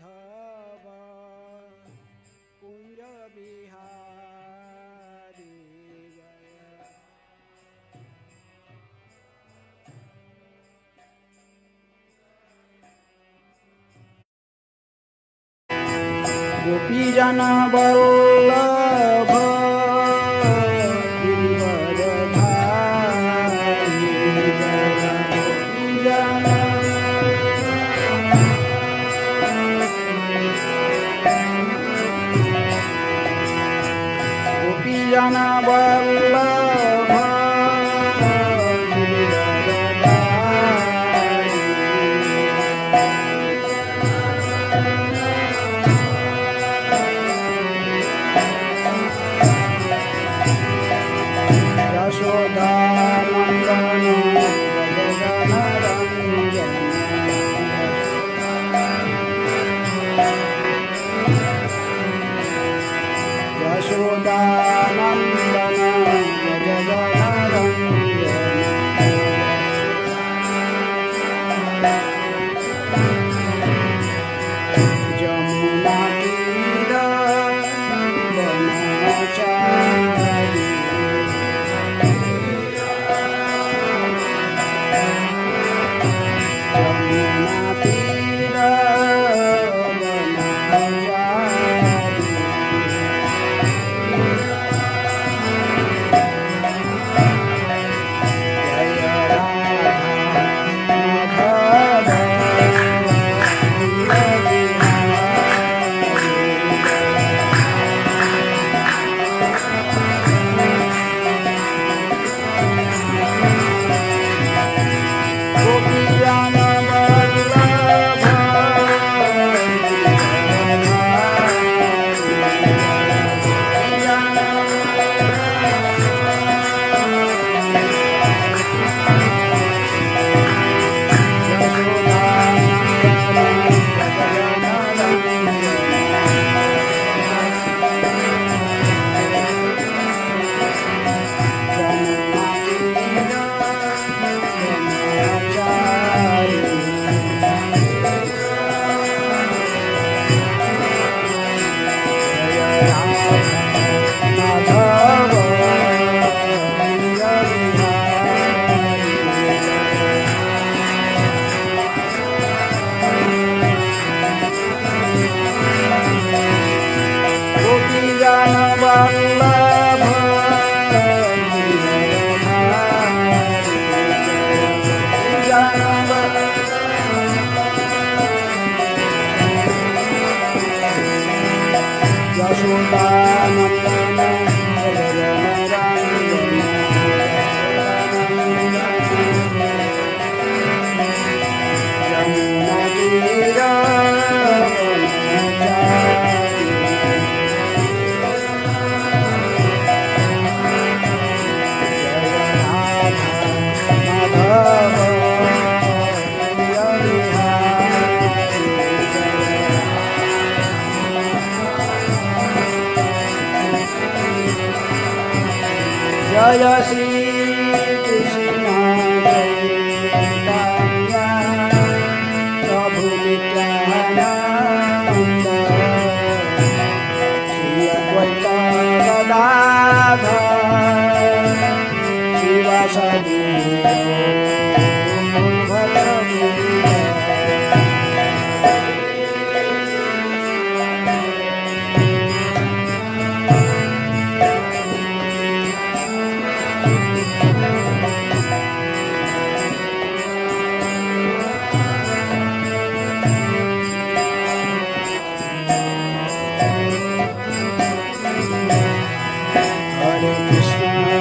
माधव कुंज बिहारी गोपीजन वल्लभ गोपीजन वल्लभ यशोदानंदन जगनरंजन यशोदानंदन जगनरंजन यमुना तीर वनचारी जय श्री कृष्ण चैतन्य प्रभु Nityanand Shri Advaita Gadadhar शिवासादि Hare Krishna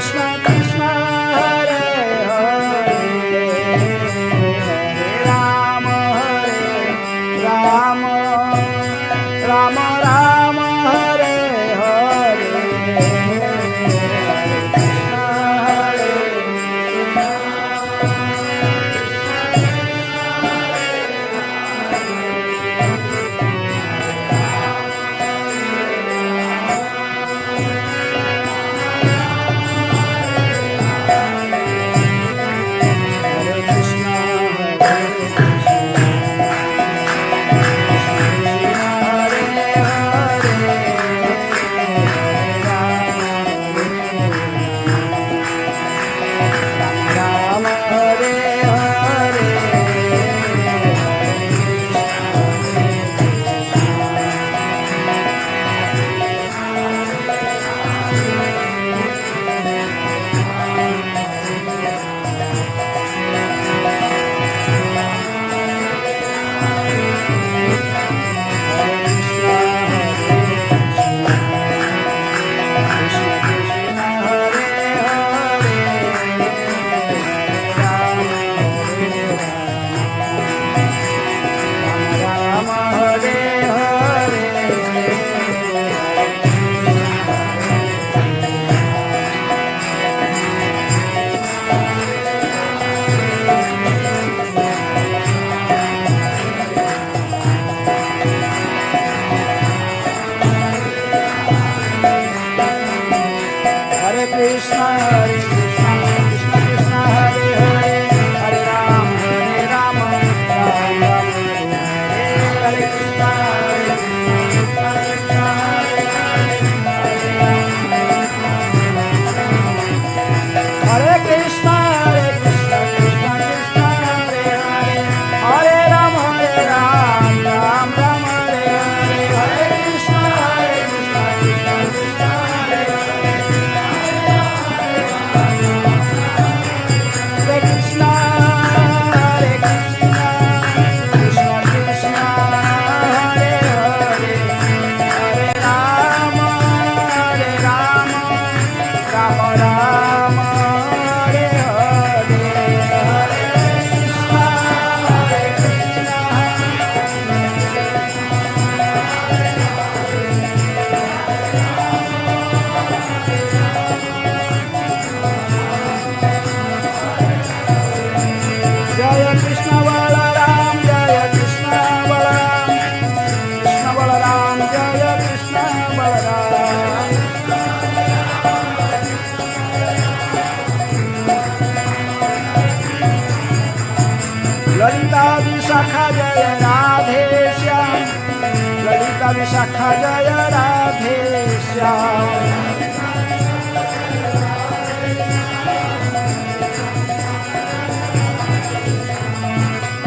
Krishna Krishna Hare Hare Hare Rama Rama Rama Rama Hare Hare Vishakha जय राधे श्याम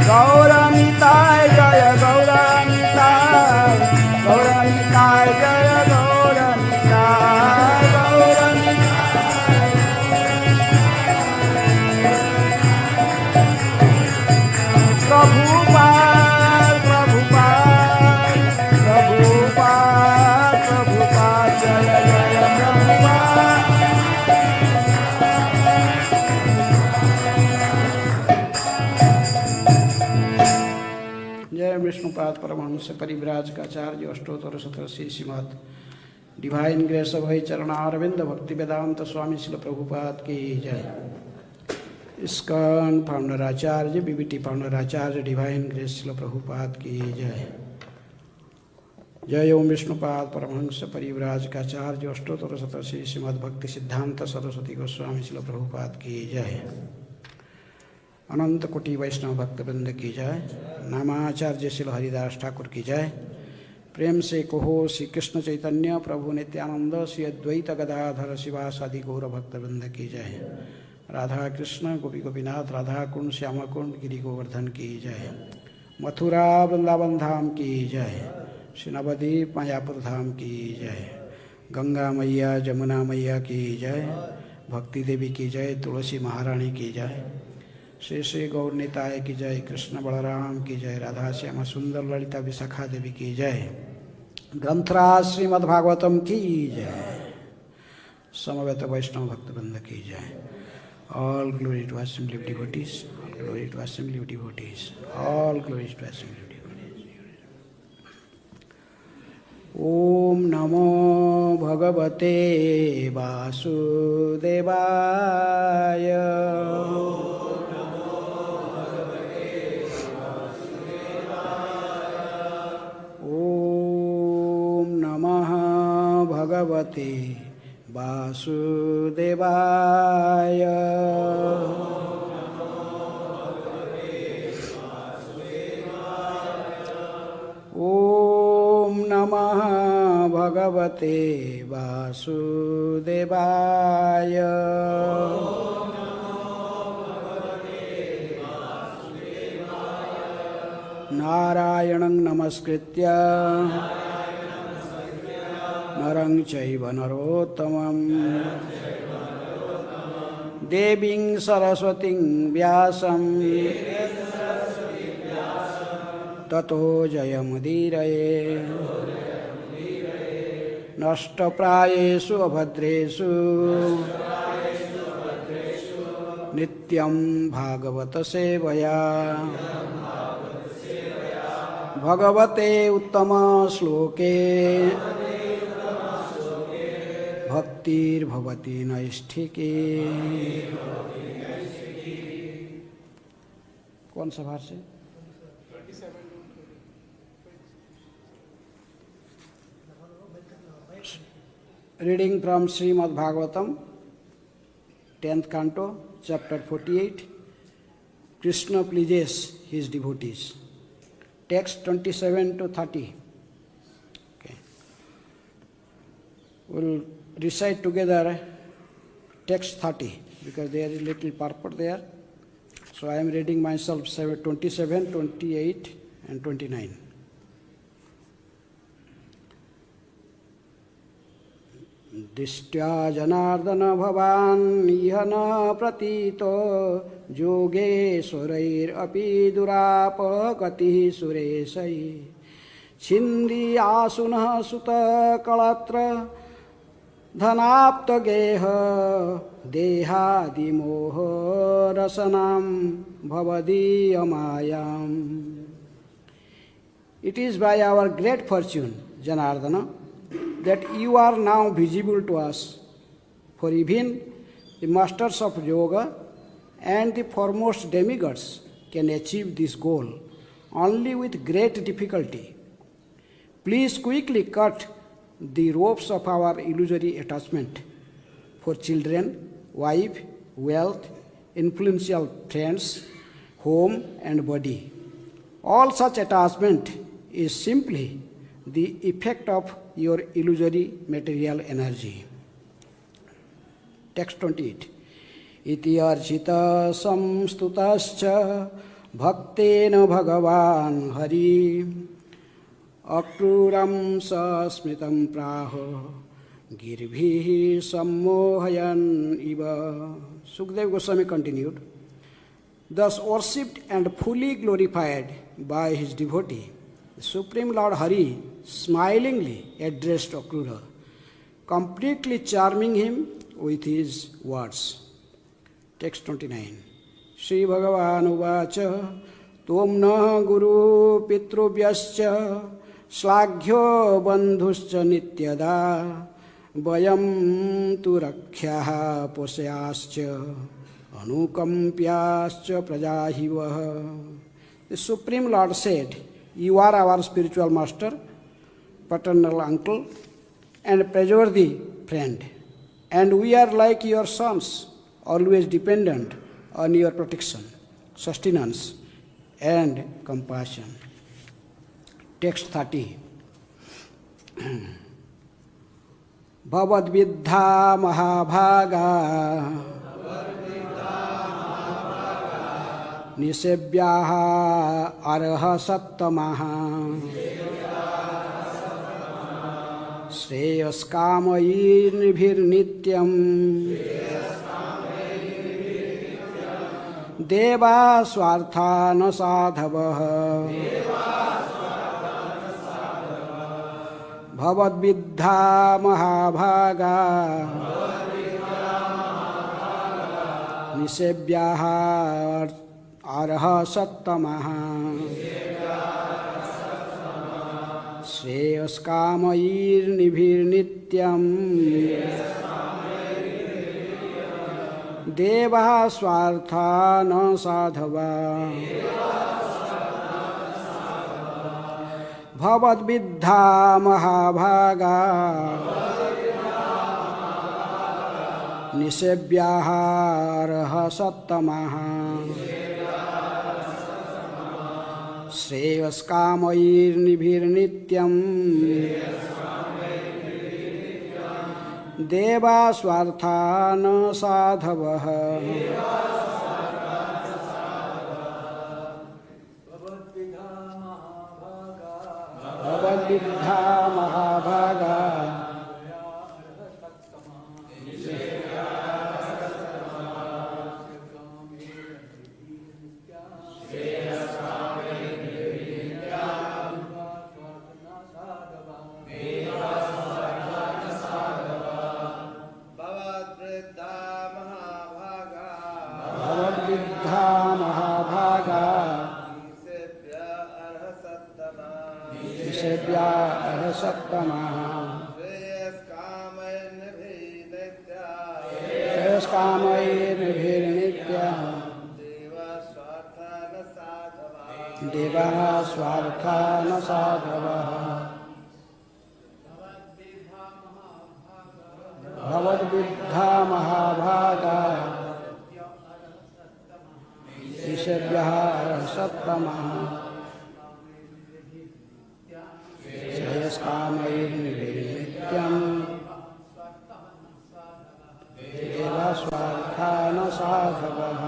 गौरनिताय जय गौरनिताय गौरनिताय जय गौरनिताय गौरनिताय प्रभुपाद प्रभुपाद प्रभुपाद प्रभुपाद जय जय प्रभुपाद जय विष्णुपाद परमहंस परिव्राज का आचार्य अष्टोत्तर शतशी श्रीमद डिवाइन ग्रेस भय चरणारविंद भक्ति वेदांत स्वामी श्रील प्रभुपाद की जय। इस्कॉन फाउंडर आचार्य बीबीटी फाउंडर आचार्य डिवाइन ग्रेस श्रील प्रभुपाद की जय। जय ओम विष्णुपाद परमहंस परिव्राज का आचार्य अष्टोत्तर शतशी श्रीमद भक्ति सिद्धांत सरस्वती गोस्वामी श्रील प्रभुपाद की जय। अनंत कोटि वैष्णव भक्तवृंद की जय। नामाचार्य श्री हरिदास ठाकुर की जय। प्रेम से कहो श्री कृष्ण चैतन्य प्रभु नित्यानंद श्री अद्वैत गदाधर शिवासादि गौर भक्तवृंद की जय। राधा कृष्ण गोपी गोपीनाथ राधा कुंड श्याम कुंड गिरि गोवर्धन की जय। मथुरा वृंदावन धाम की जय। श्री नवद्वीप मायापुर धाम की जय। गंगा मैया जमुना मैया की जय। भक्ति देवी की जय। तुलसी महारानी की जय। श्री श्री गौर निताय की जय। कृष्ण बलराम की जय। राधा श्यामा सुंदर ललिता विशाखा देवी की जय। ग्रंथराज श्रीमद्भागवतम की जय। समवेत वैष्णव भक्तवृंद की जय। All glory to assembly of devotees. All glory to assembly of devotees. All glory to assembly of devotees. Om Namo Bhagavate Vasudevaya. Om Namah Bhagavate Vasudevaya. Om Namah Bhagavate Vasudevaya. Narayanam Namaskritya Narang Chaiva Narottamam Deving Saraswating Vyasam Tato Jayamudiraye Nashtaprayeshu Abhadreshu Nityam Bhagavata Sevaya Bhagavate Uttama Sloke Bhaktir Bhavati Naisthike. कौन सा भार से? Reading from Srimad Bhagavatam, 10th canto, chapter 48. Krishna pleases his devotees. Text 27 to 30. Okay. We'll recite together text 30 because there is little purport there. So I am reading myself 27, 28 and 29. Dishtya Janardana Bhavan Ihana Pratito Yogeshwarair Api Durapa Gati Suresai Chindi Asuna Sutta Kalatra Dhanapta Geha Dehadi Moha Rasanam Bhavadi Amayam. It is by our great fortune, Janardana, that you are now visible to us, for even the masters of yoga and the foremost demigods can achieve this goal only with great difficulty. Please quickly cut the ropes of our illusory attachment for children, wife, wealth, influential friends, home and body. All such attachment is simply the effect of your illusory material energy. Text 28. Iti archita samstutascha bhaktena bhagavan hari akruram sasmitam praho girbhihi sammohayan iva. Sukadeva Goswami continued, thus worshipped and fully glorified by his devotee, the Supreme Lord Hari smilingly addressed Akrura, completely charming him with his words. Text 29. Sri Bhagavan Uvacha Tom na Guru Pitrubhyascha Shlaghyo Bandhuscha Nityada Vayam tu Rakhyaha Posyascha Anukampyascha Prajahivaha. The Supreme Lord said, you are our spiritual master, paternal uncle, and praiseworthy friend, and we are like your sons, always dependent on your protection, sustenance, and compassion. Text 30. Bhavad Vidha Mahabhaga Nisebhyaha Arha Sattamaha Shreyas Kamayirnibhir Nityam Deva Swarthana Sadhavaha Bhavad Vidha Mahabhaga निषेव्याः अर्हसत्तमः श्रेयस्कामैर्निभिर्नित्यम् देवः स्वार्था न साधवा भवद्विद्धा महाभागा निषेव्याः अर्हसत्तमः श्रेयस्कामैर्निभिर्नित्यम् देवा स्वार्था न साधवः भवद्विद्धा महाभागा भवद्विद्धा महाभागा निषेव्या अर्हसत्तमः श्रेयस्कामैर्निभिर्नित्यः देवः स्वार्था न साधवः भवद्विद्धा महाभागा निषेव्यः अर्हसत्तमः श्रेयस्कामैर्निभिर्नित्यम् देवः स्वार्था न साधवः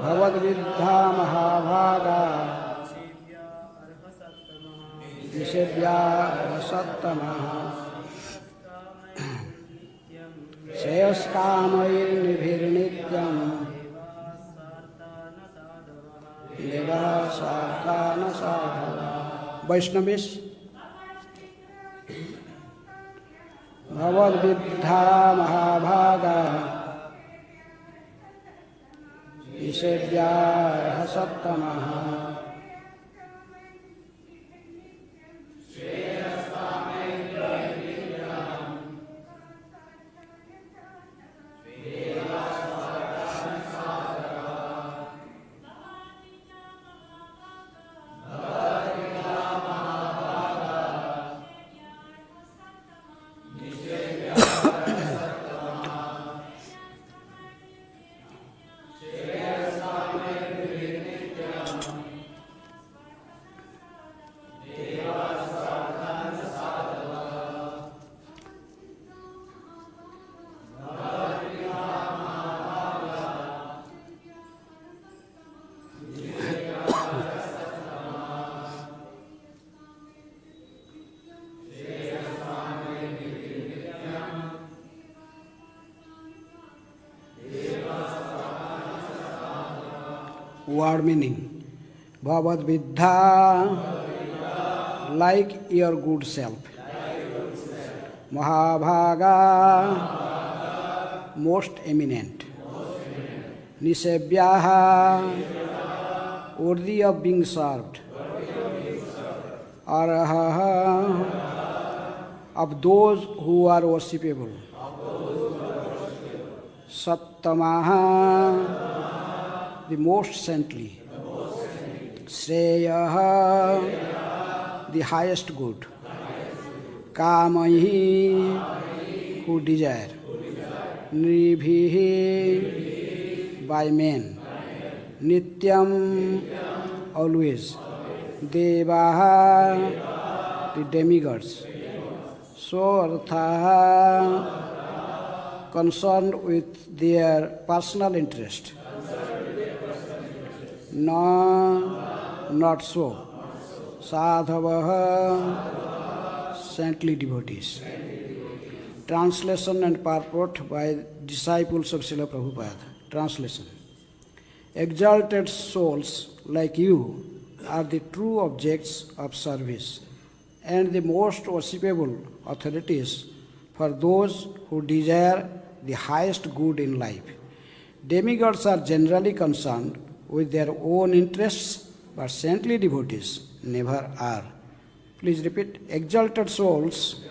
भवद्विद्धा महाभागा निषेव्या अर्हसत्तमः श्रेयस्कामैर्निभिर्नित्यम् देवः स्वार्था न साधवः। वैष्णवेश भवद्विद्धा महाभागा निषेव्या अर्हसत्तमः Word meaning. Bhavad-viddha, like your good self. Mahabhaga, most eminent. Nisebhyaha, worthy of being served. Araha, of those who are worshipable. Sattamaha, the most saintly. Shreyaha, the highest good. Kamahi, who desire. Nribhihi, by men. Nityam, always. Devaha, the demigods. Swarthaha, concerned with their personal interest. No, not so. Sadhavaha, saintly devotees. Translation and purport by disciples of Srila Prabhupada. Translation. Exalted souls like you are the true objects of service and the most worshipable authorities for those who desire the highest good in life. Demigods are generally concerned with their own interests, but saintly devotees never are. Please repeat. Exalted souls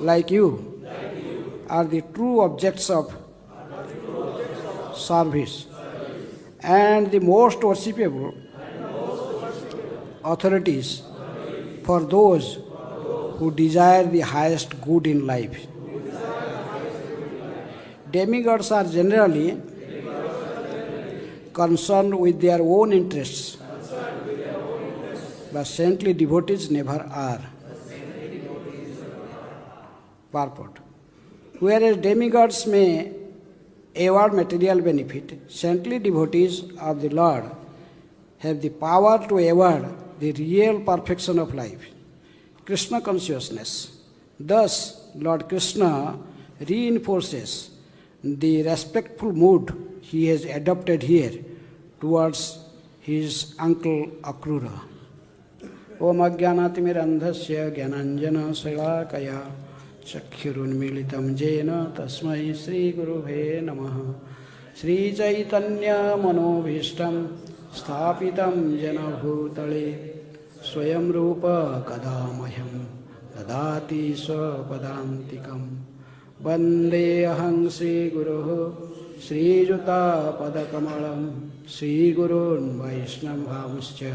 like you are the true objects of service and the most worshipable authorities for those who desire the highest good in life. Demigods are generally concerned with their own interests, but saintly devotees never are. Purport. Whereas demigods may award material benefit, saintly devotees of the Lord have the power to award the real perfection of life, Krishna consciousness. Thus, Lord Krishna reinforces the respectful mood he has adopted here towards his uncle Akrura. Om Ajnanaatimirandhasya Jnananjana Salakaya Chakshurunmilitam Jena Tasmai Sri Gurubhe Namaha. Sri Chaitanya Manobhishtam Sthapitam Jena Bhutale Swayam Rupa Kadamayam Dadati Swapadantikam Vande Aham Sri Guruh Sri Juta Padakamalam Sri Gurun Vaishnavamscha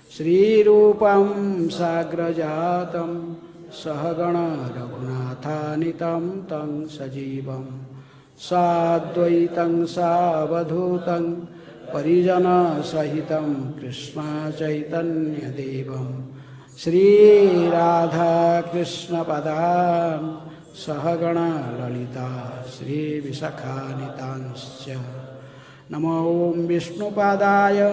Sri Rupam Sagrajatam Sahagana Raghunathanitam Tang Sajivam Sadvaitam Savadhutam Parijana Sahitam Krishna Chaitanya Devam Sri Radha Krishna Padam Sahagana Lalita Sri Visakhanitanasya Namo Om Vishnu Padaya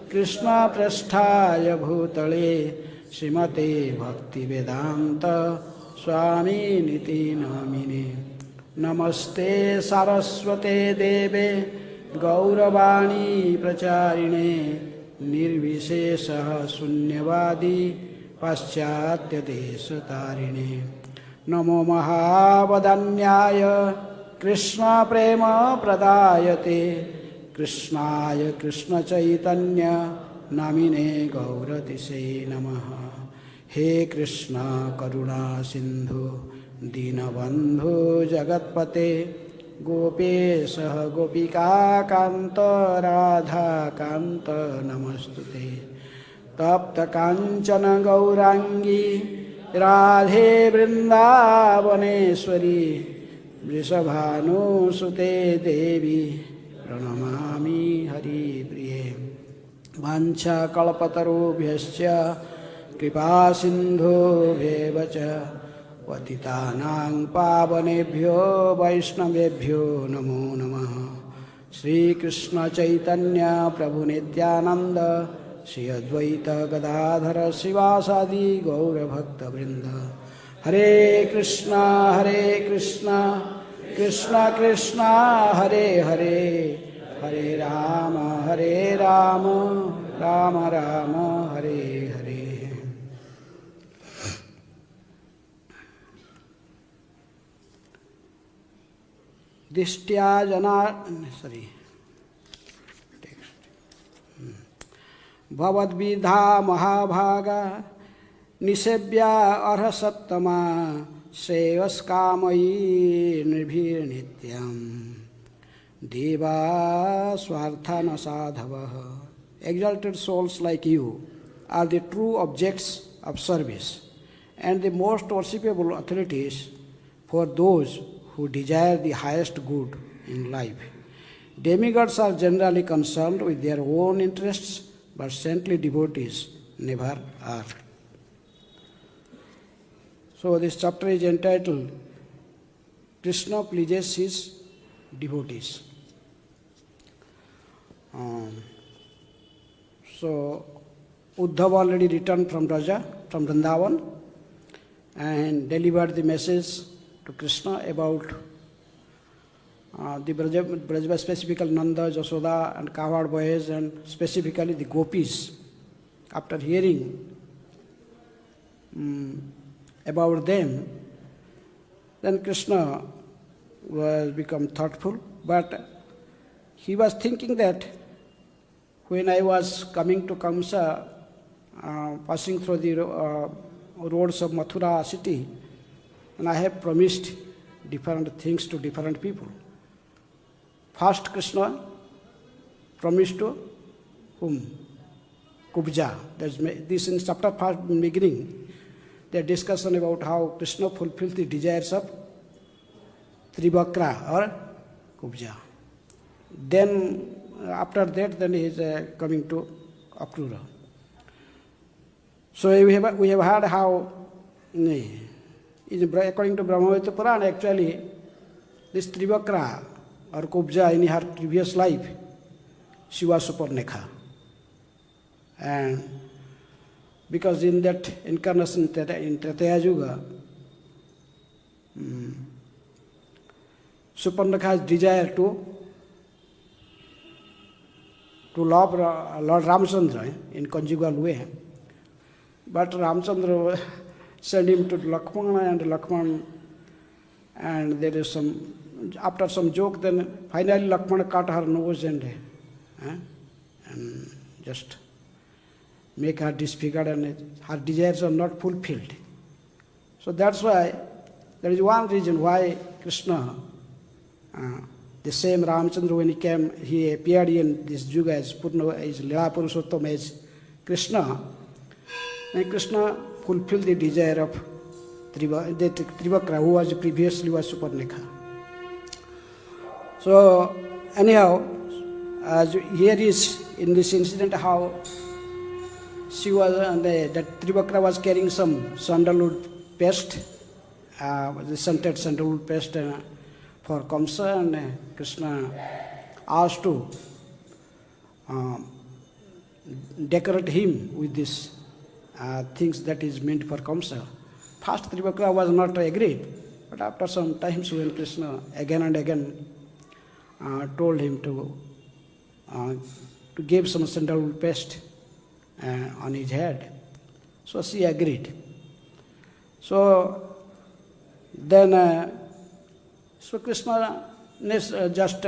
Krishna Prasthaya Bhutale Srimate Bhakti Vedanta Swami Niti Namine Namaste Saraswate Deve Gauravani Pracharine Nirvishesha Sunyavadi Paschatya Desatarine Namo Mahavadanyaya Krishna Prema Pradayate Krishnaya Krishna Chaitanya Namine Gauratise Namaha. He Krishna Karuna Sindhu Dinabandhu Jagatpate Gopesha Gopika Kanta Radha Kanta Namastute Tapta Kanchana Gaurangi Radhe Vrindavaneshwari Vrishabhanu Sute Devi Pranamami Hari Priye Vancha Kalpatarubhyascha Kripa Sindhubhyeva cha Patitanang Pavanebhyo Vaishnavebhyo Namo Namaha. Sri Krishna Chaitanya Prabhu Nityananda Sri Advaita Gadadhara Sivasadi Gaura Bhakta Vrinda. Hare Krishna Krishna Krishna Hare Hare Hare Rama Rama Rama Hare Hare. Dishtya Jana Bhavadvidha Mahabhaga Nisebhya Arhasattama Sevaskamai Nirvir Nityam Deva Swarthana Sadhavaha. Exalted souls like you are the true objects of service and the most worshipable authorities for those who desire the highest good in life. Demigods are generally concerned with their own interests, but saintly devotees never are. So this chapter is entitled Krishna Pleases His Devotees. So Uddhava already returned from Raja, from Vrindavan, and delivered the message to Krishna about the Brajava, specifically Nanda, Jasoda and cowherd boys, and specifically the gopis. After hearing about them, Then Krishna was become thoughtful, but he was thinking that when I was coming to Kamsa, passing through the roads of Mathura city, and I have promised different things to different people. First, Krishna promised to whom? Kubja. This in chapter 1 beginning, the discussion about how Krishna fulfilled the desires of Trivakra or Kubja. Then, after that, then he is coming to Akrura. So we have heard how, according to Brahmavita Purana, actually, this Trivakra or Kubja in her previous life, she was Suparnekha. And because in that incarnation in Tretaya Yuga, Suparnekha's desire to love Lord Ramchandra in conjugal way. But Ramchandra sent him to Lakshmana, and Lakshmana, and there is after some joke, then finally Lakshmana cut her nose and just make her disfigured, and her desires are not fulfilled. So that's why, there is one reason why Krishna, the same Ramchandra, when he came, he appeared in this Yuga as Lila Purushottam, as Krishna. And Krishna fulfilled the desire of Trivakra, who was previously was Suparnekha. So anyhow, as here is in this incident how she was, that Trivakra was carrying some sandalwood paste, the scented sandalwood paste for Kamsa, and Krishna asked to decorate him with this things that is meant for Kamsa. First Trivakra was not agreed, but after some times when Krishna again and again told him to give some sandalwood paste on his head, so she agreed. So then so Krishna just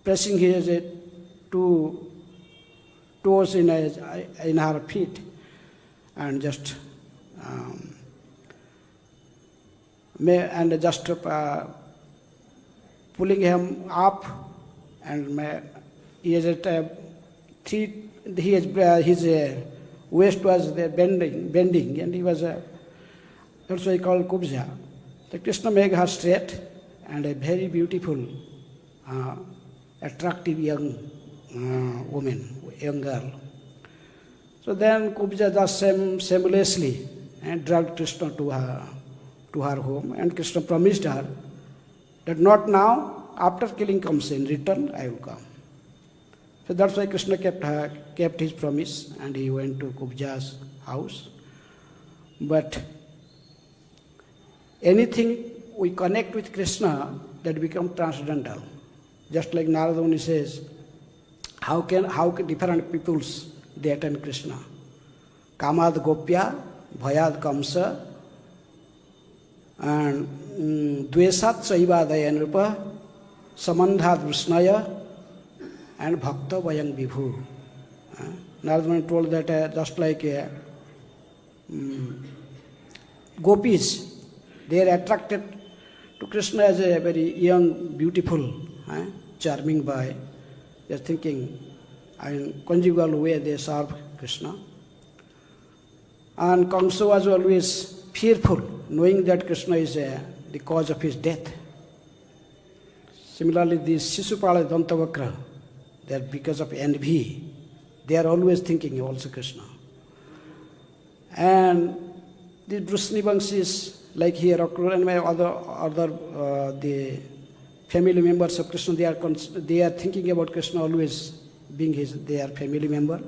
pressing his two toes in her feet, and just pulling him up, and his waist was bending, and he was that's why he called Kubja. So Krishna made her straight, and a very beautiful, attractive young woman, young girl. So then Kubja just shamelessly dragged Krishna to her home, and Krishna promised her that not now, after killing Kamsa, in return I will come. So that's why Krishna kept his promise, and he went to Kubja's house. But anything we connect with Krishna, that becomes transcendental. Just like Narada Muni says, how can different peoples they attain Krishna? Kamad Gopya, Bhayad Kamsa, and Dvesat Saivadaya Nrupa, Samandhat Vishnaya, and Bhakta Vayang Vibhu. Narada Muni told that just like gopis, they are attracted to Krishna as a very young, beautiful, charming boy. They are thinking in conjugal way they serve Krishna. And Kamsa was always fearful, knowing that Krishna is the cause of his death. Similarly, these Shishupala Dantavakra, they are because of envy. They are always thinking also Krishna. And the Vrishnivanshis, like here, Akrura and my other the family members of Krishna, they are thinking about Krishna always being their family member.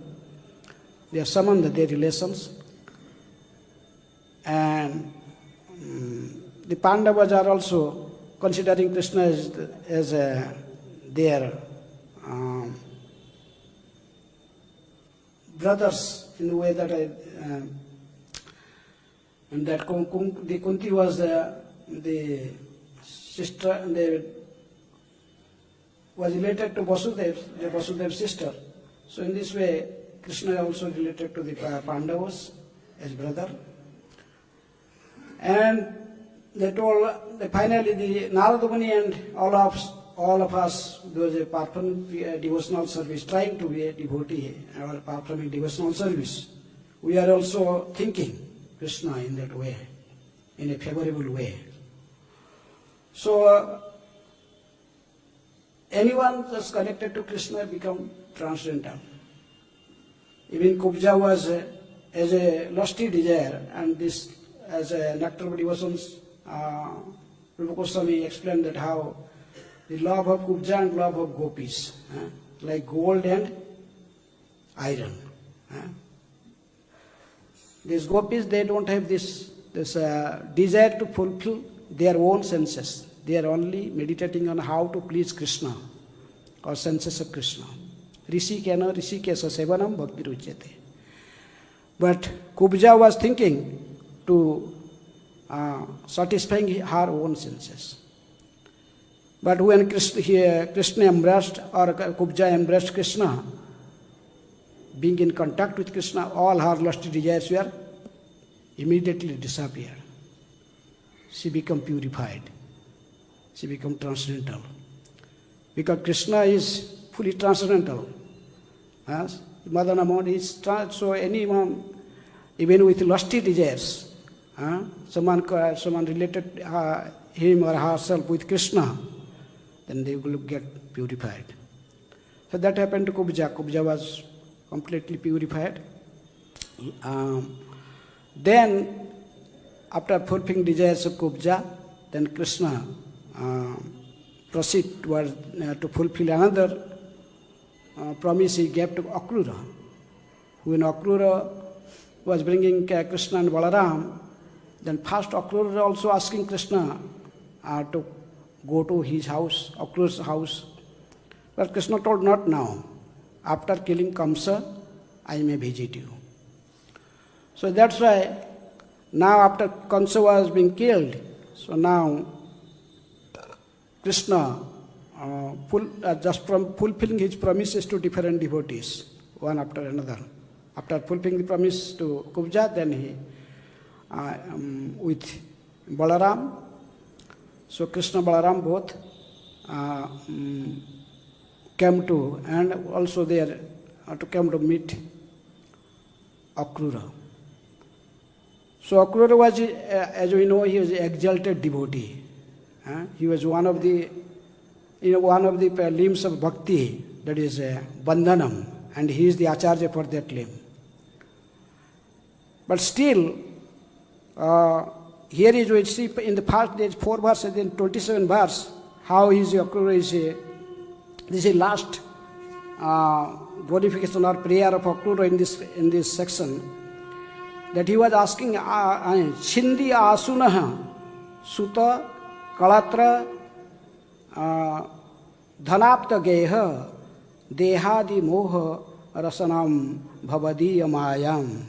They are summoned their relations. And the Pandavas are also considering Krishna as their brothers, in a way that And that the Kunti was the sister, was related to Vasudev's sister. So in this way, Krishna also related to the Pandavas as brother. And they told, finally the Narada Muni and all of us, those performing devotional service, trying to be a devotee or performing devotional service, we are also thinking Krishna in that way, in a favorable way. So anyone that's connected to Krishna become transcendental. Even Kubja was as a lusty desire, and this as a nectar of devotions, Rupa Goswami explained that how the love of Kubja and love of gopis, like gold and iron. These gopis, they don't have this desire to fulfill their own senses. They are only meditating on how to please Krishna or senses of Krishna. Rishikena Rishikesa Sevanam Bhakti Ruchyate. But Kubja was thinking to satisfying her own senses. But when Krishna embraced, or Kubja embraced Krishna, being in contact with Krishna, all her lusty desires were immediately disappeared. She became purified. She became transcendental. Because Krishna is fully transcendental. Madana Mohan is so anyone, even with lusty desires, someone related him or herself with Krishna, then they will get purified. So that happened to Kubja. Kubja was completely purified. Then, after fulfilling desires of Kubja, then Krishna proceeded to fulfill another promise he gave to Akrura. When Akrura was bringing Krishna and Balaram, then first Akrura was also asking Krishna to go to his house, Akrura's house. But Krishna told, not now. After killing Kamsa, I may visit you. So that's why now after Kamsa was being killed, so now Krishna, just from fulfilling his promises to different devotees, one after another. After fulfilling the promise to Kubja, then he, with Balaram, so Krishna Balaram both came to, and also there to come to meet Akrura. So Akrura was, as we know, he was an exalted devotee. He was one of the limbs of bhakti, that is bandhanam, and he is the acharya for that limb. But still, here is we see in the first days 4 verses, in 27 verse, how is Akrura is this is last glorification or prayer of Akrura in this section, that he was asking Chindi Asunaha Suta Kalatra Dhanapta Geha Dehadi Moha Rasanam Bhavadiyamayam.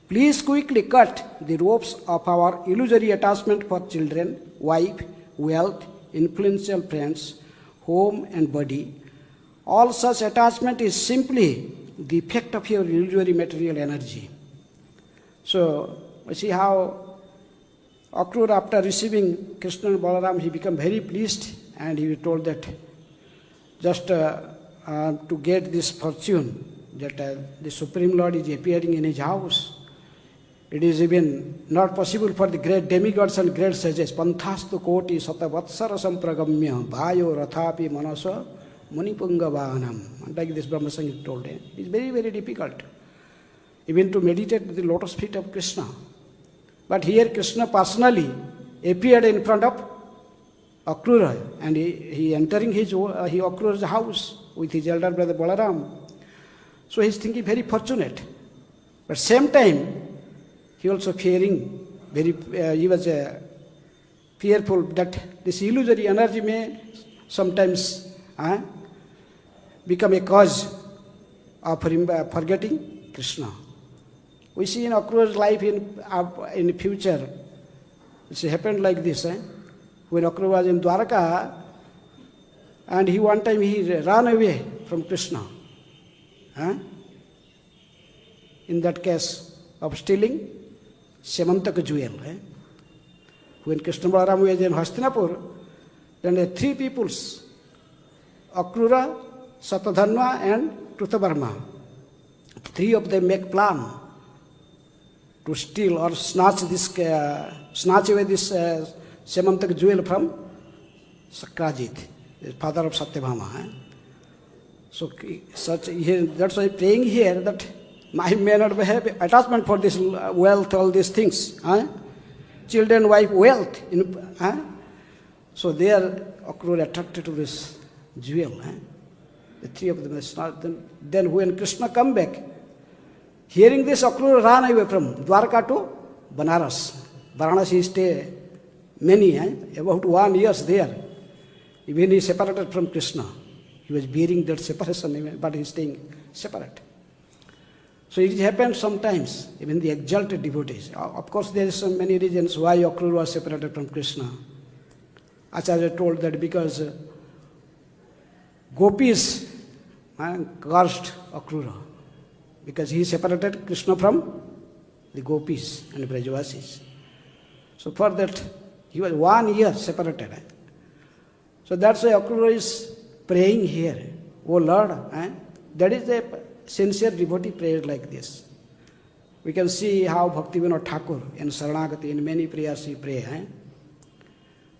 Please quickly cut the ropes of our illusory attachment for children, wife, wealth, influential friends, home and body. All such attachment is simply the effect of your illusory material energy. So, we see how Akrura, after receiving Krishna and Balaram, he became very pleased, and he told that just to get this fortune, that the Supreme Lord is appearing in his house, it is even not possible for the great demigods and great sages. Panthastu koti satavatsara sampragamya bhayo rathapi manasa munipungavahanam. Like this Brahma Sangita told him. It is very, very difficult even to meditate at the lotus feet of Krishna. But here Krishna personally appeared in front of Akrura, and he entering Akrura's house with his elder brother Balaram. So he is thinking very fortunate. But same time, he also fearing, he was fearful that this illusory energy may sometimes become a cause of him forgetting Krishna. We see in Akrura's life in future, it happened like this. When Akrura was in Dwarka, and one time he ran away from Krishna. In that case of stealing Semantaka jewel. When Krishna Balaram was in Hastinapur, then there were three peoples, Akrura, Satadhanva and Krutavarma. Three of them make plan to steal or snatch away this Semantaka jewel from Sakrajit, the father of Satyabhama. So that's why praying here that I may not have attachment for this wealth, all these things. Children, wife, wealth. So they are Akrura attracted to this jewel. The three of them. Then when Krishna come back, hearing this, Akrura ran away from Dwarka to Banaras. Varanasi stay many, about 1 year there. Even he separated from Krishna. He was bearing that separation, but he is staying separate. So it happens sometimes, even the exalted devotees. Of course, there are so many reasons why Akrura was separated from Krishna. Acharya told that because gopis cursed Akrura, because he separated Krishna from the gopis and Brajavasis. So for that, he was 1 year separated. So that's why Akrura is praying here, oh Lord. That is a sincere devotee prayer like this. We can see how Bhaktivinoda Thakur in Saranagati, in many prayers he pray.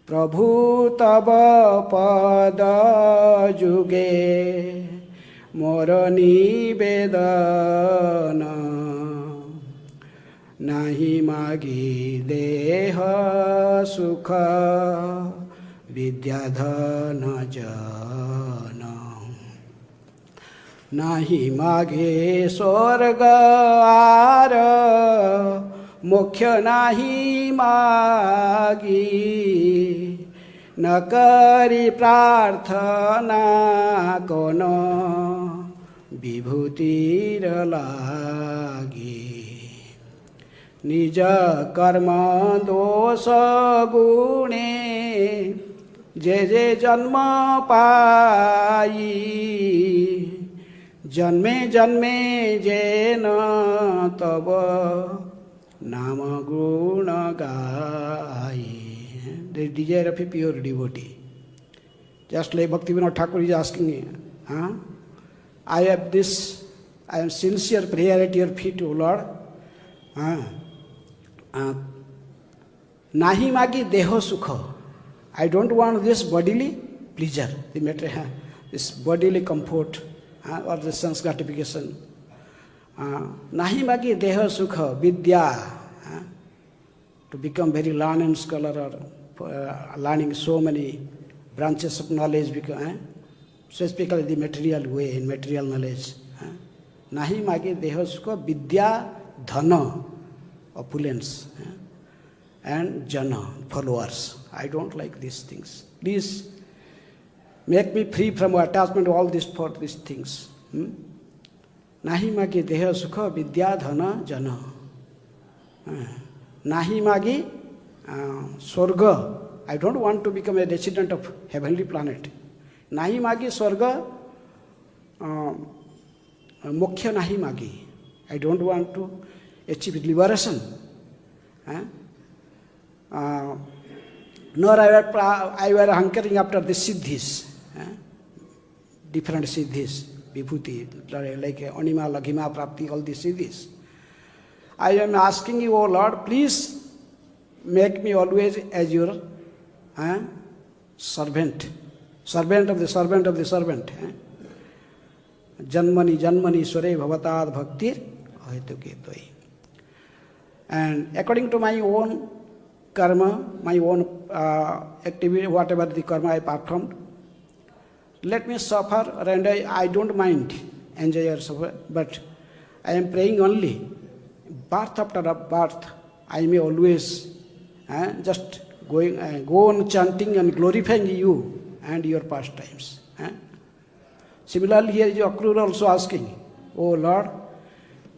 Prabhu tava pada juge mora nivedana nahi magi deha sukha vidyadhana jana nahi mage swarga mukhya nahi magi nakari prarthana kono vibhutir lagi nija karma dosa gune je janma pai जन्मे जन्मे जेन तब नाम गुण गाई. The desire of a pure devotee. Just like Bhaktivinoda Thakur is asking, I have this, I am sincere prayer at your feet, O Lord. Nahi magi deho sukha. I don't want this bodily pleasure, the matter, this bodily comfort. Or the sense gratification. Nahi magi deha sukha vidya, to become very learned scholar or learning so many branches of knowledge, specifically the material way, in material knowledge. Nahi magi deha sukha vidya dhana, opulence, and jana, followers. I don't like these things. Please make me free from attachment to all these things. Nahi magi deha sukha vidya dhana jana. Nahi magi swarga. I don't want to become a resident of heavenly planet. Nahi magi swarga mukhya nahi magi. I don't want to achieve liberation. Nor I were hankering after the siddhis. Different siddhis, vibhuti, like anima, laghima, prapti, all these siddhis. I am asking you, O Lord, please make me always as your servant, servant of the servant of the servant. Janmani, janmani, sware bhavatad bhaktir ahetuketoi. And according to my own karma, my own activity, whatever the karma I performed, let me suffer, and I don't mind enjoy or suffer, but I am praying only, birth after birth, I may always just go on chanting and glorifying you and your pastimes. Similarly, here is Akrura also asking, Oh Lord,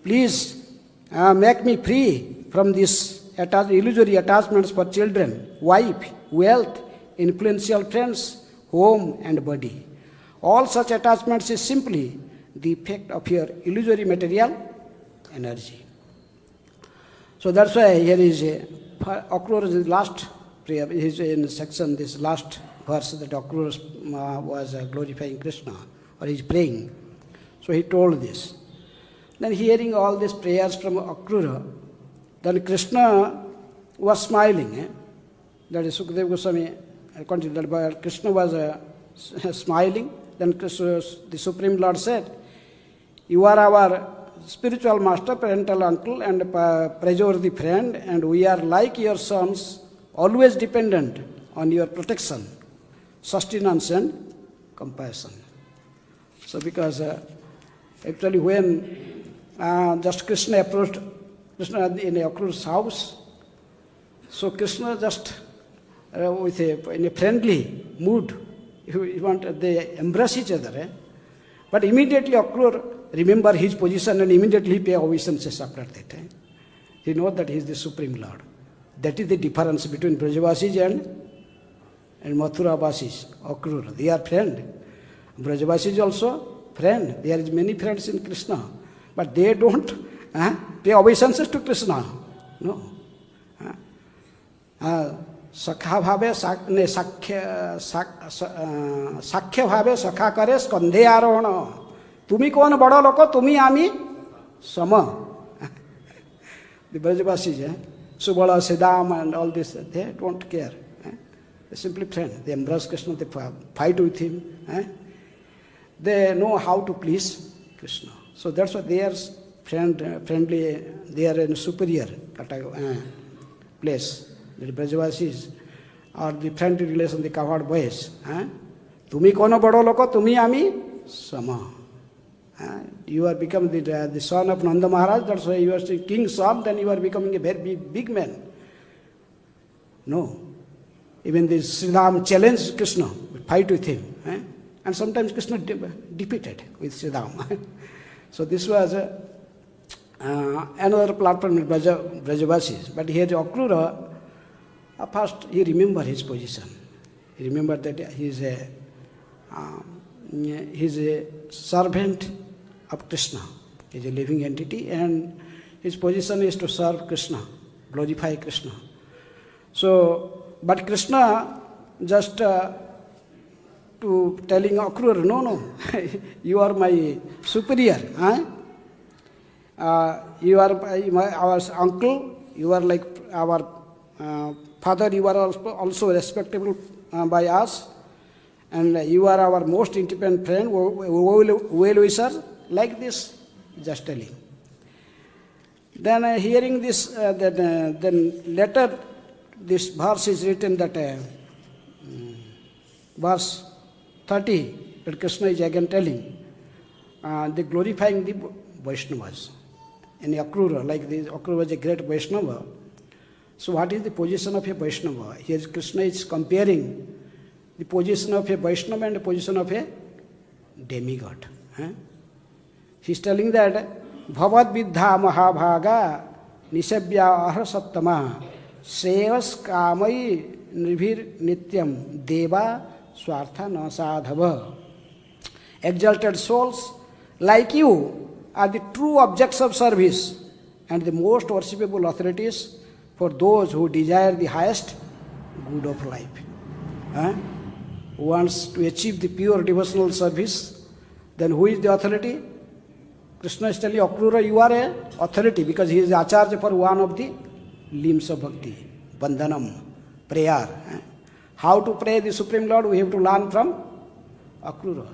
please make me free from these illusory attachments for children, wife, wealth, influential friends, home and body. All such attachments is simply the effect of your illusory material energy. So that's why here is Akrura's last prayer, is in section, this last verse that Akrura was glorifying Krishna, or he's praying. So he told this. Then hearing all these prayers from Akrura, then Krishna was smiling. That is Sukadeva Goswami continued that Krishna was smiling. Then Krishna, the Supreme Lord said, "You are our spiritual master, parental uncle, and praiseworthy friend, and we are like your sons, always dependent on your protection, sustenance, and compassion." So because actually when just Krishna approached Krishna in Akrura's house, so Krishna just in a friendly mood, they embrace each other. But immediately Akrura remember his position and immediately pay obeisances after that. He knows that he is the Supreme Lord. That is the difference between Brajavasis and Mathuravasis, Akrura. They are friend. Brajavasis also friend. There is many friends in Krishna. But they don't pay obeisances to Krishna. No. Sakha bhave sakya bhave sakha kare skandhe arohana. Tumi kon bada loko, tumi ami sama. The Brajavasis, Subala, Siddham and all this, they don't care. They simply friend. They embrace Krishna, they fight with him. They know how to please Krishna. So that's why they are friendly, they are in a superior place. The Brajavasis are the friendly relation, the covered boys. Tumi kono bado loko, tumi ami sama. You are becoming the son of Nanda Maharaj, that's why you are the king's son, then you are becoming a very big man. No. Even the Sridham challenged Krishna, fight with him. And sometimes Krishna defeated with Sridham. So this was another platform in Brajavasis. But here Akrura, first he remembered his position. He remembered that he is a servant of Krishna. He is a living entity and his position is to serve Krishna, glorify Krishna. So, but Krishna just to telling Akrura, no, you are my superior. You are our uncle, you are like our father, you are also respectable by us, and you are our most intimate friend, well-wisher, like this, just telling. Then hearing this, then later this verse is written that verse 30, that Krishna is again telling, the glorifying the Vaishnavas. In Akrura, like this, Akrura was a great Vaishnava. So what is the position of a Vaishnava? Here Krishna is comparing the position of a Vaishnava and the position of a demigod. He is telling that Bhavad Vidha Mahabhaga Nisabhya Ahra Sattama Sevas Kamai Nirvir Nityam Deva Swartha Nasadhava. Exalted souls like you are the true objects of service and the most worshipable authorities for those who desire the highest good of life. Who wants to achieve the pure devotional service, then who is the authority? Krishna is telling Akrura, you are an authority because he is the acharya for one of the limbs of bhakti, bandhanam, prayer. How to pray the Supreme Lord, we have to learn from Akrura.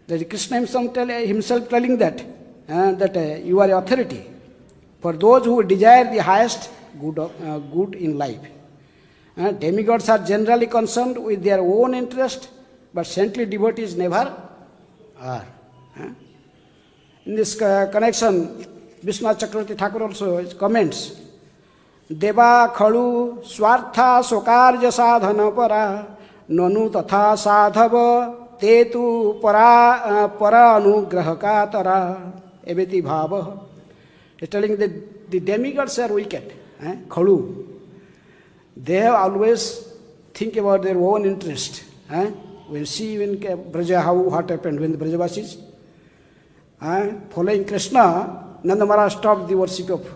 That Krishna himself telling that you are authority for those who desire the highest good in life. Demigods are generally concerned with their own interest, but saintly devotees never are. In this connection, Vishwanath Chakravarti Thakur also comments, Deva khalu swartha sokarja sadhana para nanu tatha sadhava te tu para anugrahaka tara eviti bhava. He's telling that the demigods are wicked. Khalu. They have always think about their own interest. When see in Braja what happened when the Brajavasis following Krishna, Nanda Maharaj stopped the worship of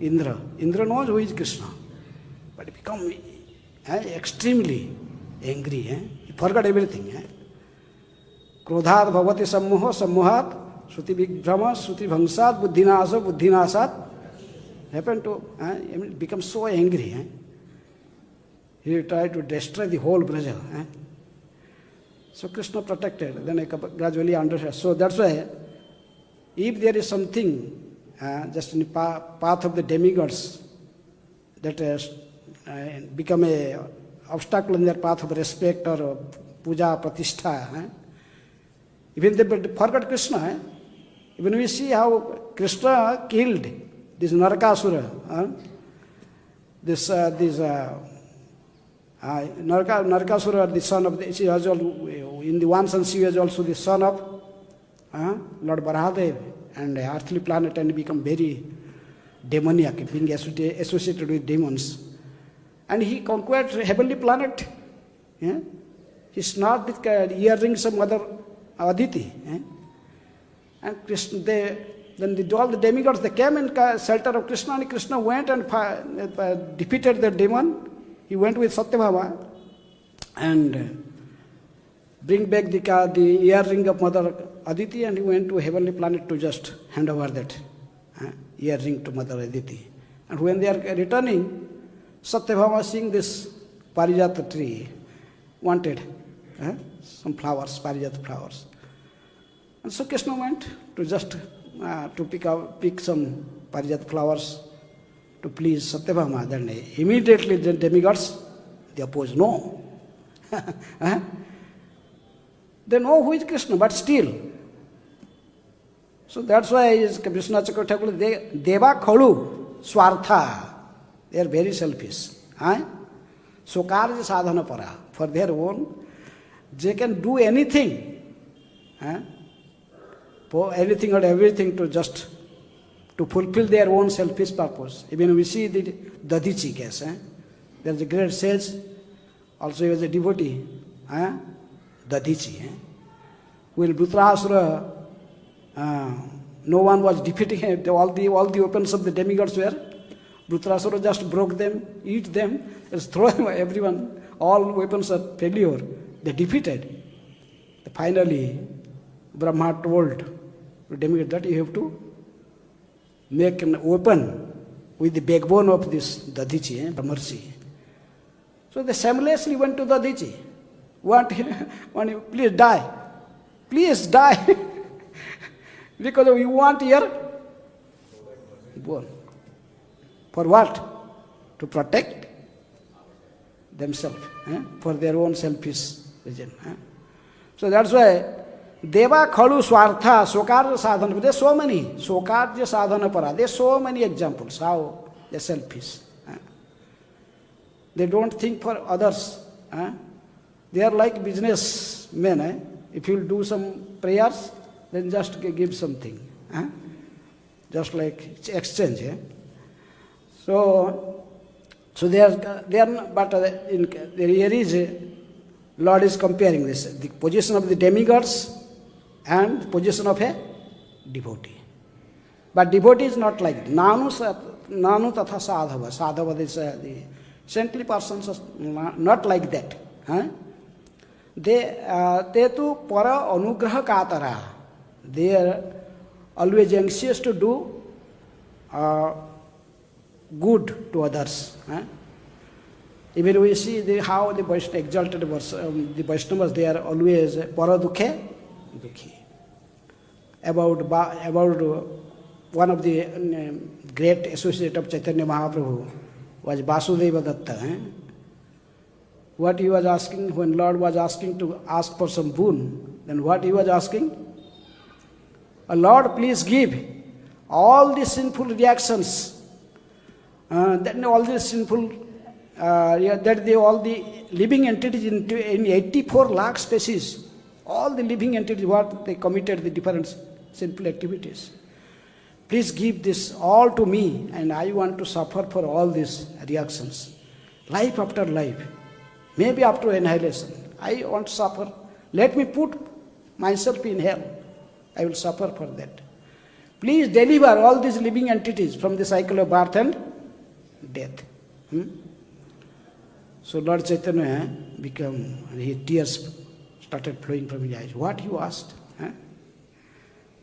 Indra. Indra knows who is Krishna, but he become extremely angry. He forgot everything. Krodhat bhavati sammoha sammohat Shruti Vigbrama, Shruti Bhangsat, Buddhinasa, Buddhinasat. Happened to become so angry. He tried to destroy the whole Braja. So Krishna protected. Then I gradually understood. So that's why, if there is something just in the path of the demigods that has become a obstacle in their path of respect or puja, pratishtha, even they forgot Krishna. Even we see how Krishna killed this Narakasura, Narakasura, the son of she was in the one sense she was also the son of Lord Barahadev and earthly planet, and become very demoniac, being associated with demons. And he conquered heavenly planet. He snapped with earrings some other Aditi. And Krishna, all the demigods, they came in shelter of Krishna, and Krishna went and defeated the demon. He went with Satyabhama and bring back the earring of Mother Aditi, and he went to heavenly planet to just hand over that earring to Mother Aditi. And when they are returning, Satyabhama, seeing this Parijata tree, wanted some flowers, Parijata flowers. And so Krishna went to just to pick some Parijata flowers to please Satyabhama. Then immediately the demigods, they oppose, no. They know who is Krishna, but still. So that's why Krishna Chakravarti Thakur, Deva Khalu, Swartha, they are very selfish. Sokarja sadhana para, for their own, they can do anything. For anything or everything to fulfill their own selfish purpose. Even we see the Dadichi case. There is a great sage, also he was a devotee, Dadichi. When Dhritarashtra, no one was defeating him, all the weapons of the demigods were, Dhritarashtra just broke them, eat them, just throw them, everyone, all weapons are failure. They defeated. Finally, Brahma told to demigod that you have to make an weapon with the backbone of this Dadichi, Brahmarshi. So they shamelessly went to Dadichi. Want you, please die. Please die. Because you want your bone. For what? To protect themselves, for their own selfish reason. So that's why Deva Khalu Swartha, Sokarja Sadhana, there's so many, Sokarja Sadhana Para, there's so many examples how they're selfish. They don't think for others. They are like businessmen. If you do some prayers, then just give something. Just like exchange. So they are, but here is, Lord is comparing this, the position of the demigods and the position of a devotee. But devotee is not like that. Nanu tatha sadhava. Sadhava is the saintly persons are not like that. They tu para anugraha katara. They are always anxious to do good to others. Even we see how the exalted the Vaishnavas, they are always para dukhe dukhi. About one of the great associate of Chaitanya Mahaprabhu was Vasudeva Datta. What he was asking, when Lord was asking to ask for some boon, then what he was asking? Lord, please give all the sinful reactions, then all the sinful, all the living entities in 84 lakh species, all the living entities, what they committed the different sinful activities. please give this all to me, and I want to suffer for all these reactions. Life after life, maybe after annihilation, I want to suffer. Let me put myself in hell. I will suffer for that. Please deliver all these living entities from the cycle of birth and death. So Lord Chaitanya tears started flowing from his eyes. What you asked?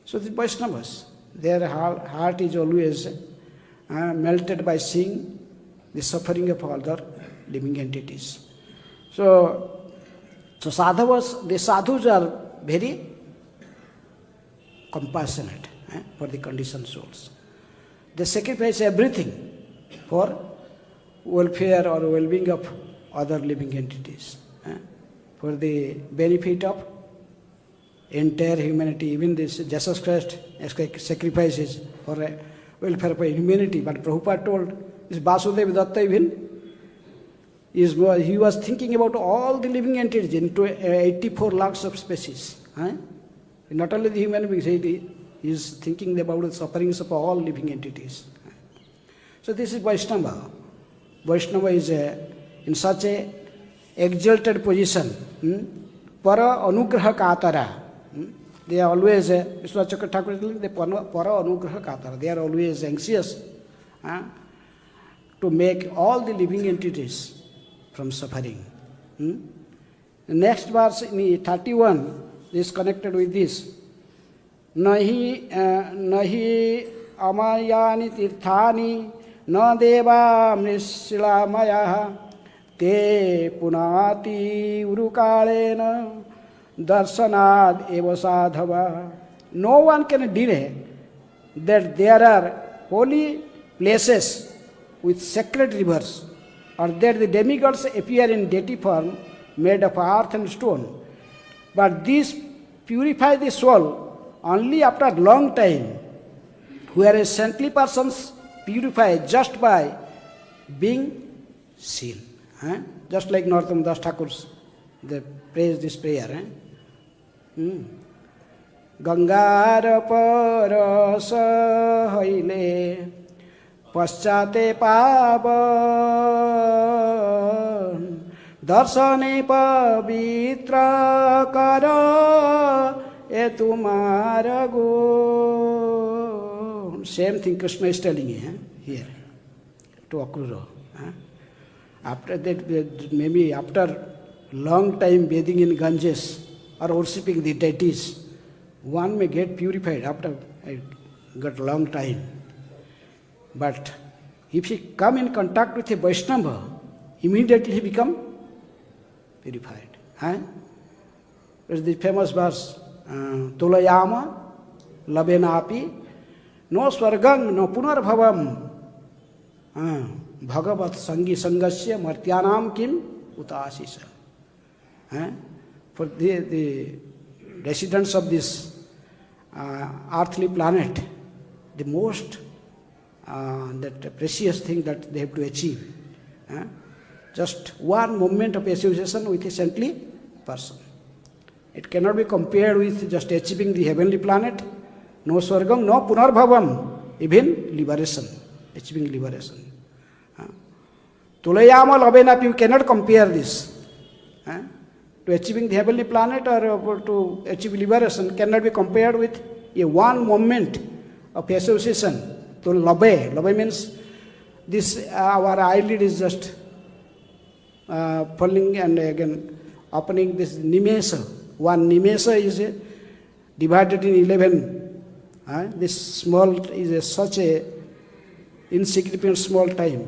So the Vaishnavas, their heart is always melted by seeing the suffering of other living entities. So sadhavas, the sadhus are very compassionate for the conditioned souls. They sacrifice everything for welfare or well-being of other living entities, for the benefit of entire humanity. Even this Jesus Christ sacrifices for welfare of humanity. But Prabhupada told this Vasudeva Datta even, he was thinking about all the living entities into 84 lakhs of species. Not only the human beings, he is thinking about the sufferings of all living entities. So this is Vaishnava. Vaishnava is in such a exalted position. Para anugraha katara. They are always, Vishwanath Chakravarti Thakur is telling, they para anugraha katara. They are always anxious to make all the living entities from suffering. The next verse in 31 is connected with this. Nahi amayani tirthani na deva mrishila maya te punati urukalena darsanad eva sadhava. No one can deny that there are holy places with sacred rivers, or that the demigods appear in deity form made of earth and stone. But these purify the soul only after a long time, whereas saintly persons purify just by being seen. Just like Narottam Das Thakur's, they praise this prayer. Gangara parasa haile paschate pavan darsane pavitra kara e tumara gun. Same thing Krishna is telling here to Akrura. After that, maybe after long time bathing in Ganges or worshipping the deities, one may get purified after a long time. But if he come in contact with a Vaishnava, immediately he become purified. There's the famous verse, Tulayama labenapi no swargang no punarbhavam bhagavat sangi sangasya martyanam kim utasisa. For the residents of this earthly planet, the most that precious thing that they have to achieve, just one moment of association with a saintly person. It cannot be compared with just achieving the heavenly planet. No swargam, no punarbhavam, even liberation, achieving liberation. Tulayama labenap, you cannot compare this. To achieving the heavenly planet or to achieve liberation cannot be compared with a one moment of association. To labe means this, our eyelid is just falling and again opening this nimesa. One nimesa is divided in 11. This small is such a insignificant small time.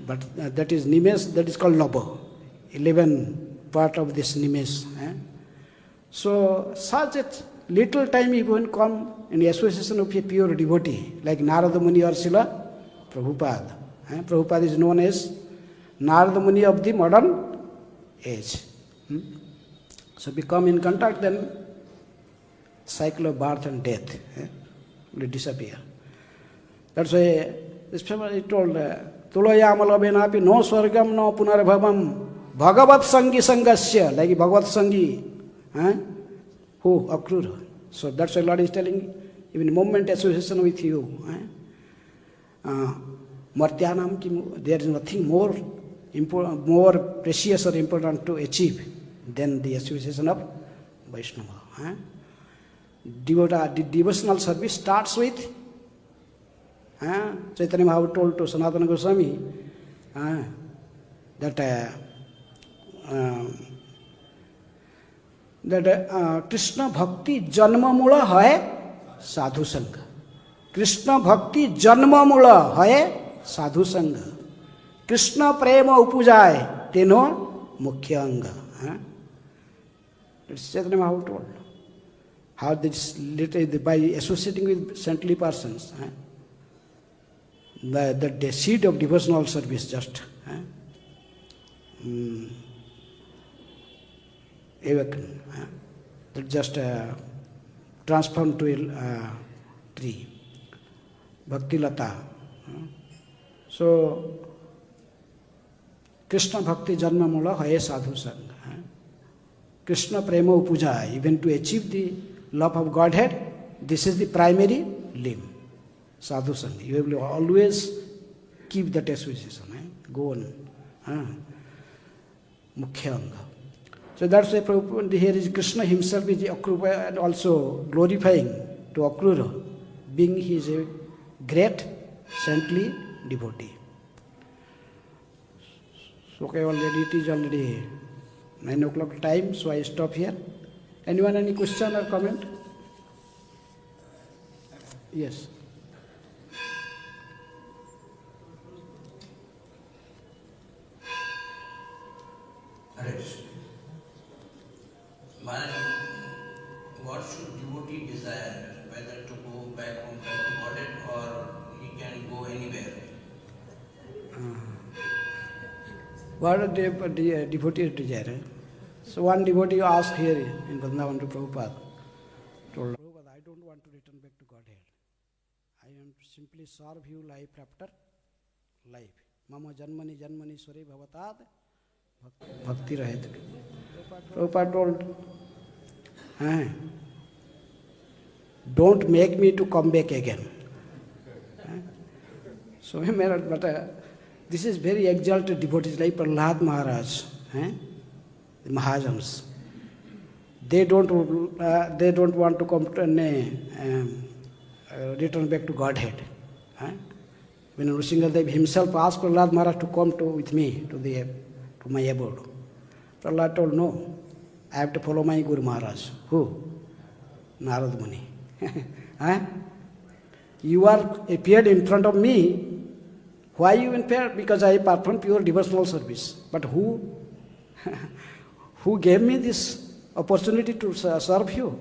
But that is nimes, that is called laba. 11 part of this nimes. So such a little time even come in association of a pure devotee, like Narada Muni or Srila Prabhupada. Prabhupada is known as Narada Muni of the modern age. So we come in contact, then cycle of birth and death will disappear. That's why this famous he told, Tulayamalabenapi no swargam no punarbhavam bhagavat sangi sangasya, like Bhagavat Sangi, who Akrura. So that's why Lord is telling, even moment association with you. Martyanam ki, there is nothing more precious or important to achieve than the association of Vaishnava. The devotional service starts with Chaitanya Mahaprabhu told to Sanatana Goswami that Krishna Bhakti Janma Mula hai Sadhu Sangha. Krishna Bhakti Janma Mula hai Sadhu Sangha. Krishna Prema Upujai Teno Mukhya Anga. It's Chaitanya Mahaprabhu told. How this by associating with saintly persons, the seed of devotional service just awaken, that just transform to a tree, Bhakti Lata. So, Krishna Bhakti Janma Mula Haye Sadhu Sangha. Krishna Prema Upuja, even to achieve the love of Godhead, this is the primary limb, Sadhu Sangha. You will always keep that association, go on. Mukhya Anga. So that's why Prabhupada here is Krishna himself is Akrura and also glorifying to Akrura, being he is a great saintly devotee. So okay, already it is already 9 o'clock time, so I stop here. Anyone any question or comment? Yes. What should devotee desire, whether to go back home to Godhead or he can go anywhere? What a devotee desire? So one devotee asked here in Vrindavan to Prabhupada, told Prabhupada, I don't want to return back to Godhead. I want to simply serve you life after life. Mama janmani janmani sware bhavatad bhakti rahet. Prabhupada told, don't make me to come back again. So this is very exalted devotees like Prahlad Maharaj, the Mahajans. They don't want to come to return back to Godhead. When Nrsingadev himself asked Prahlad Maharaj to come with me to my abode, Prahlad told, no, I have to follow my Guru Maharaj. Who? Narad Muni. You are appeared in front of me. Why you appeared? Because I performed pure devotional service. But who gave me this opportunity to serve you?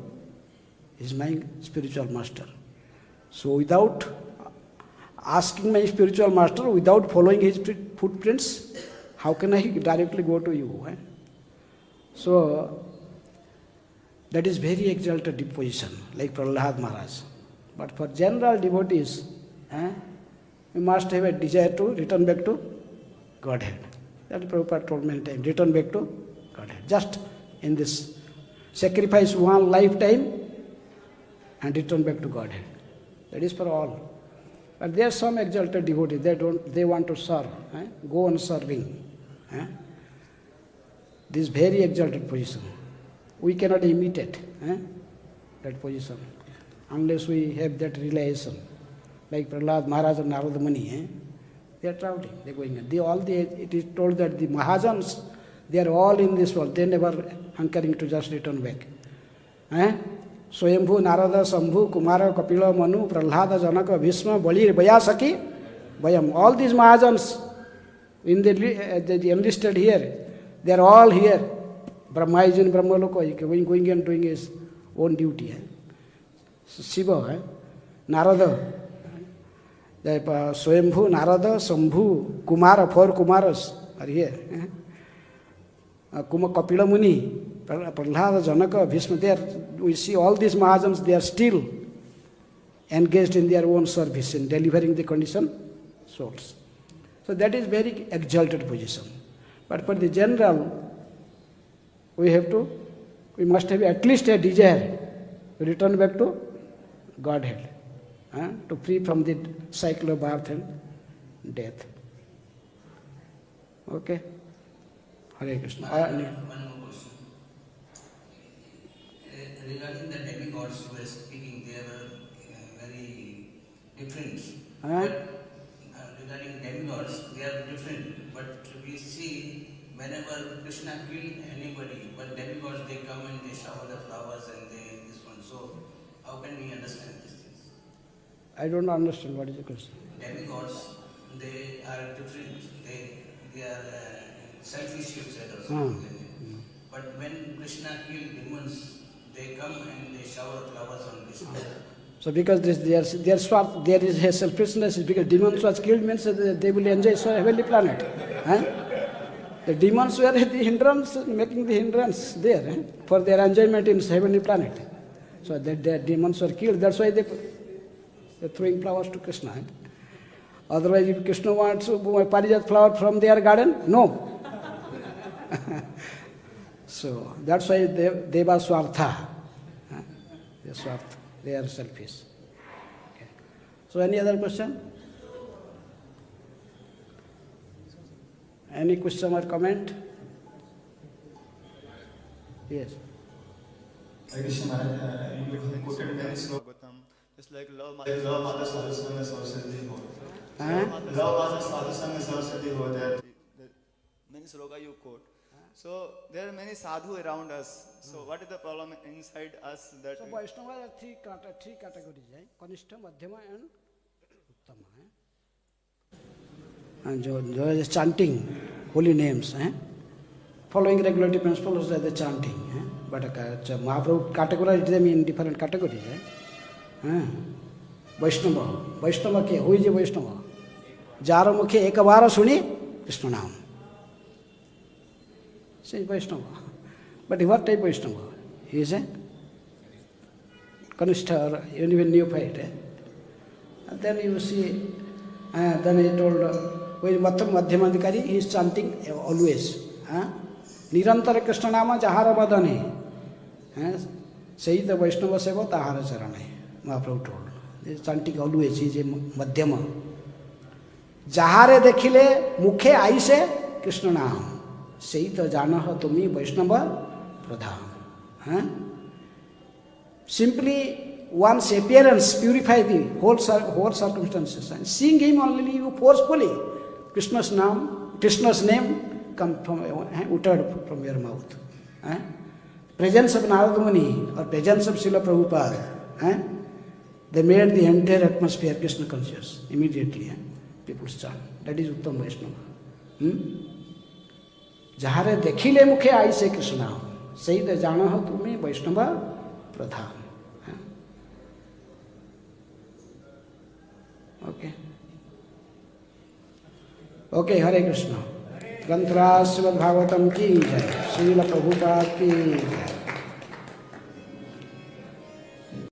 Is my spiritual master. So without asking my spiritual master, without following his footprints, how can I directly go to you? So that is very exalted position, like Prahlad Maharaj. But for general devotees, we must have a desire to return back to Godhead. That Prabhupada told many times, return back to Godhead. Just in this, sacrifice one lifetime and return back to Godhead. That is for all. But there are some exalted devotees, they want to serve, go on serving. This very exalted position. We cannot imitate that position unless we have that realization. Like Prahlad Maharaj and Narad Muni, they are traveling, they are going. It is told that the Mahajans, they are all in this world. They never hankering to just return back. Swayambhu, Narada, Sambhu, Kumara, Kapila, Manu, Prahlada, Janaka, Bhishma, Bali, Bayasaki, Bayam. All these Mahajans in the enlisted here, they are all here. Brahma is in Brahmaloka, going and doing his own duty. Shiva, Narada, Swayambhu, Narada, Sambhu, Kumara, 4 Kumaras are here. Kapila Muni, Prahlada, Janaka, Bhishma, we see all these Mahajans, they are still engaged in their own service, in delivering the conditioned souls. So that is very exalted position. But for the general, we must have at least a desire to return back to Godhead, to free from the cycle of birth and death. Okay? Hare Krishna. One more question. Regarding the demigods who were speaking, they were very different. But, regarding demigods, they are different. But we see whenever Krishna killed anybody, but demigods, they come and they shower the flowers and they this one. So how can we understand these things? I don't understand what is the question. Demigods, they are different. They are selfish, you said or something. But when Krishna killed demons, they come and they shower flowers on Krishna. So because their swarth, there is a selfishness, because demons was killed means that they will enjoy so heavenly planet. The demons were the hindrance, making the hindrance there for their enjoyment in heavenly planet. So that the demons were killed, that's why they're throwing flowers to Krishna. Otherwise, if Krishna wants Parijat flower from their garden, no. So that's why they were swartha. They are swartha. They are selfish. Okay. So any other question? Any question or comment? Yes. You quoted many slogatam. It's like love Mata Sadhusanga Saraswati Ho. Love Mata Sadhusanga Saraswati Ho. That many sloga you quote. So there are many sadhu around us. So what is the problem inside us that? So Vaishnava are three categories, Kanishta, Madhyama and Uttama. And जो is chanting holy names, following regulative principles are the chanting. But Mahaprabhu categorized them in different categories. Vaishnava ke, who is a Vaishnava? Jaro mukhe ekavara suni Krishna naam. He is Vaishnava. But what type of Vaishnava? He is a Kanishta or even neophyte. And then you see, then he told, Madhyamadhikari, he is chanting always. Nirantara Krishna Nama Jahara Vadane. Say the Vaishnava Seva Tahara Charane. Mahaprabhu told. He is chanting always, he is a Madhyama. Jahare dekhile mukhe aise Krishna Nama. Say the Janaha Tumi Vaishnava Pradhan. Simply one's appearance purify the whole circumstances. And seeing him only you forcefully, Krishna's name come from uttered from your mouth. Presence of Narada Muni or presence of Srila Prabhupada, they made the entire atmosphere Krishna conscious immediately. People chant. That is Uttam Vaishnava. Jahare dekhile mukhe aise Krishna. Say the janaha tumi Vaishnava pradhan. Okay. Okay, Hare Krishna. Granthra Srimad Bhagavatam ki jai. Srila Prabhupada ki jai.